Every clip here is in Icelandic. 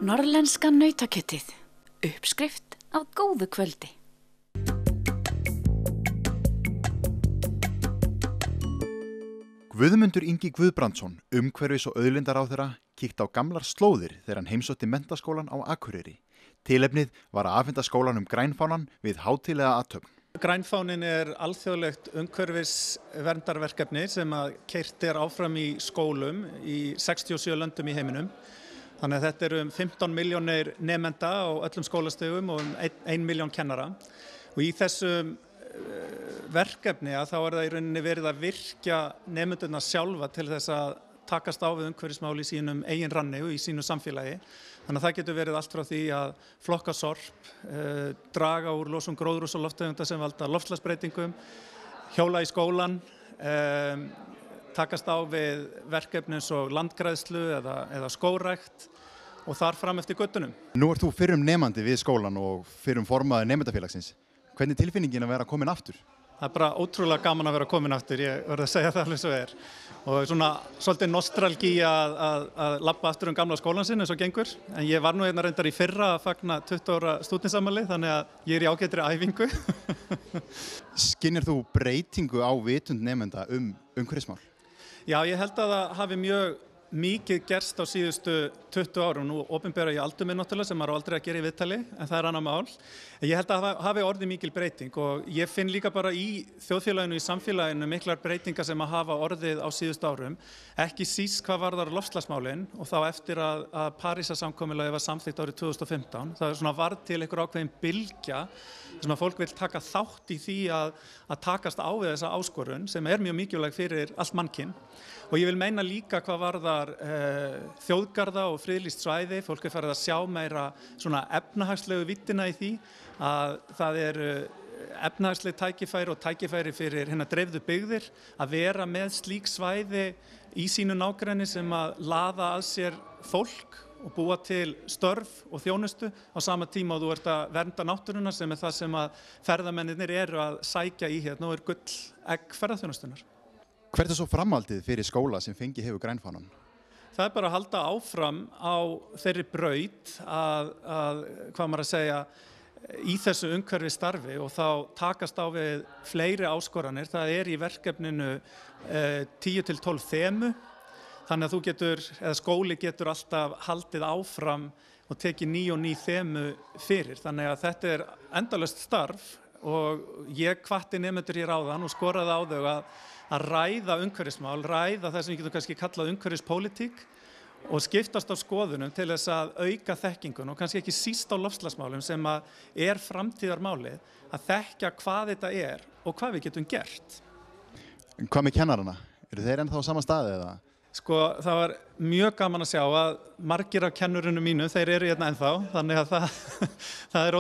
Norðlenska nautakjötið. Uppskrift á góðu kvöldi. Guðmundur Ingi Guðbrandsson, umhverfis- og auðlindaráðherra, kíkti á gamlar slóðir þegar hann heimsótti menntaskólann á Akureyri. Tilefnið var að afhenda skólanum grænfánan við hátíðlega athöfn. Grænfáninn alþjóðlegt umhverfisverndarverkefni sem að keyrt áfram í skólum í 67 löndum í heiminum. Þannig að þetta 15 milljónir nemenda á öllum skólastigum og 1 milljón kennara. Og í þessum verkefni þá það í rauninni verið að virkja nemendurna sjálfa til þess að takast á við umhverfismál í sínum eigin ranni og í sínu samfélagi. Þannig að það getur verið allt frá því að flokka sorp, draga úr losun gróðurhúsalofttegunda sem valda loftslagsbreytingum, hjóla í skólan, takast á við verkefni eins og landgræðslu eða skógrækt og þar fram eftir göttunum. Nú ert þú fyrrum nemandi við skólan og fyrrum formaður nemendafélagsins. Hvernig er tilfinningin að vera komin aftur? Það bara ótrúlega gaman að vera komin aftur, ég verð að segja það alveg svo Og svona svolítið nostalgía að labba aftur gamla skólan sinn eins og gengur. En ég var nú hérna reyndar í fyrra að fagna 20 ára stúdentsamali, þannig að ég í ágætri æfingu. Skynjar þú breytingu á vitund nemenda umhverfismál? Já, ég held að það hafi mjög mikið gerst á síðustu 20 árum. Nú opinbera ég aldur minn náttúrulega sem maður á aldrei að gera í viðtali, en það annað mál. Ég held að það hafi orðið mikil breyting og ég finn líka bara í þjóðfélaginu, í samfélaginu miklar breytingar sem að hafa orðið á síðustu árum. Ekki síst hvað varðar loftslagsmálin og þá eftir að Parísarsamkomulagið var samþykkt árið 2015. Það svona varð til einhver ákveðin bylgja sem að fólk vil taka þátt í því að takast á við þessa áskorun sem mjög mikilvæg fyrir allt mannkyn. Og ég vil meina líka hvað varðar þjóðgarða og friðlýst svæði. Fólk farið að sjá meira svona efnahagslegu víddina í því að það efnahagsleg tækifæri og tækifæri fyrir dreifðu byggðir að vera með slík svæði í sínu nágrenni sem að laða að sér fólk og búa til störf og þjónustu á sama tíma og þú ert að vernda náttúruna sem það sem að ferðamennirnir að sækja í hérna og gull egg ferðaþjónustunnar. Hvert svo framhaldið fyrir skóla sem fengi hefur grænfánan? Það bara að halda áfram á þeirri braut að hvað maður að segja, í þessu umhverfi starfi og þá takast á við fleiri áskoranir. Það í verkefninu 10-12 þemu. Þannig að þú getur, eða skóli getur alltaf haldið áfram og tekið ný og ný þemu fyrir. Þannig að þetta endalaust starf og ég hvatti nemendur hér áðan og skoraði á þau að ræða umhverfismál, ræða það sem við getum kannski kallað umhverfispólitík og skiptast á skoðunum til þess að auka þekkingun og kannski ekki síst á loftslagsmálum sem að framtíðarmálið, að þekkja hvað þetta og hvað við getum gert. Hvað með kennarana? Eru þeir ennþá á sama staði eða? Sko, það var mjög gaman að sjá að margir af kennurunum mínu, þeir hérna ennþá, þannig að það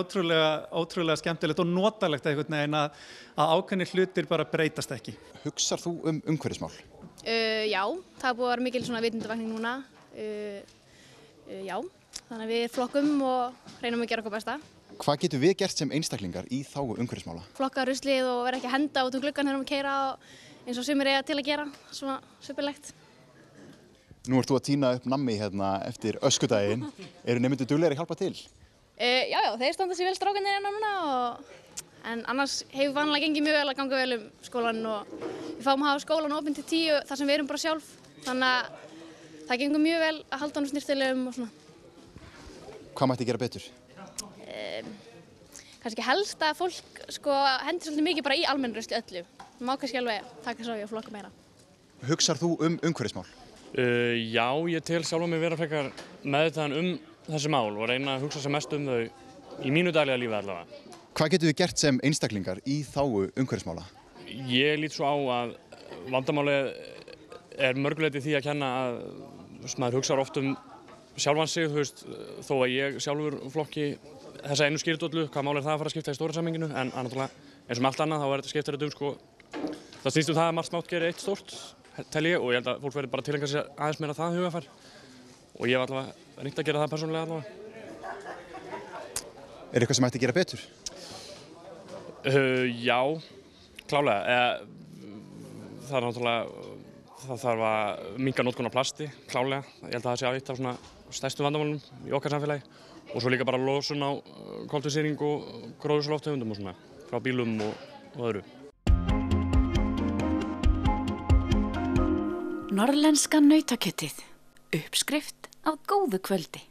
ótrúlega skemmtilegt og notalegt einhvern veginn að ákveðnir hlutir bara breytast ekki. Hugsar þú umhverfismál? Já, það búið að vera mikil svona vitundavakning núna. Já, þannig að við flokkum og reynum að gera okkar besta. Hvað getum við gert sem einstaklingar í þágu umhverfismála? Flokka ruslið og vera ekki að henda út gluggann þegar við keyra eins og sumir til að gera, svona svipilegt. Nú ert þú að tína upp nammi hérna eftir öskudaginn. Eru nemendur duglegir að hjálpa til? Já, þeir standa sér vel strákarnir hérna núna. En annars hefur vanlega gengið mjög vel að ganga vel skólan og við fáum að hafa skólan opinn til 10 þar sem við erum bara sjálf. Þannig að það gengur mjög vel að halda honum snyrtilegum og svona. Hvað mætti gera betur? Kannski helst að fólk hendir svolítið mikið bara í almennrusli öllu. Það má kannski alveg taka svo í að flokka meira. Hugsar þú umhverfismál? Já, ég tel sjálfa mig vera frekar meðvitaðan þessi mál og reyna að hugsa sem mest þau í mínu daglega lífi allavega. Hvað getum við gert sem einstaklingar í þágu umhverfismála? Ég lít svo á að vandamálið mörguleyti því að kenna að maður hugsar oft sjálfan sig, þó að ég sjálfur flokki þessa einu skýrdollu, hvað mál það að fara að skipta í stóra samhenginu, en náttúrulega eins og með allt annað þá skiptir þetta það snýst það að margt smátt gerir eitt stórt. Tel ég og ég held að fólk verður bara að tileinka sér aðeins meira það hugafar og ég hef allavega reynt að gera það persónulega allavega. Eitthvað sem ætti að gera betur? Já, klálega. Það náttúrulega það þarf að minnka notkun á plasti, klálega. Ég held að það sé eitt af svona stærstu vandamálum í okkar samfélagi. Og svo líka bara losun á koltvísýring og gróðurhúsalofttegundum og svona, frá bílum og öðru. Norðlenska nautakjötið. Uppskrift af góðu kvöldi.